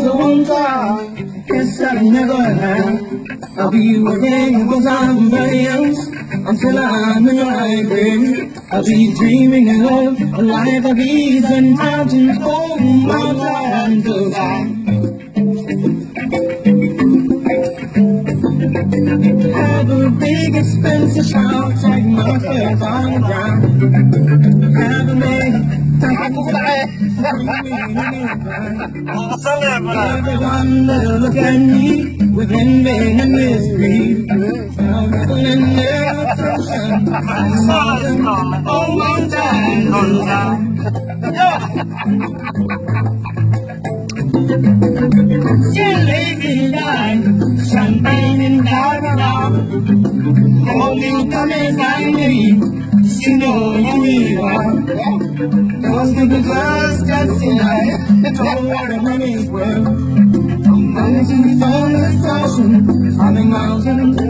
a wonder. Guess I'll never have. I'll be working for somebody else until I'm in my grave. I'll be dreaming of a life of ease and mountains. Oh, my time to die. Have a big expensive house, take my first on the ground. Have a man, everyone that'll look at me with envy and mystery. I'm feeling never person. Oh, my time goes down. Still living life, champagne and diamond. Only coming by me, you know you really are. Those people just tonight, told what the money's worth. I'm managing from the ocean, on the mountain.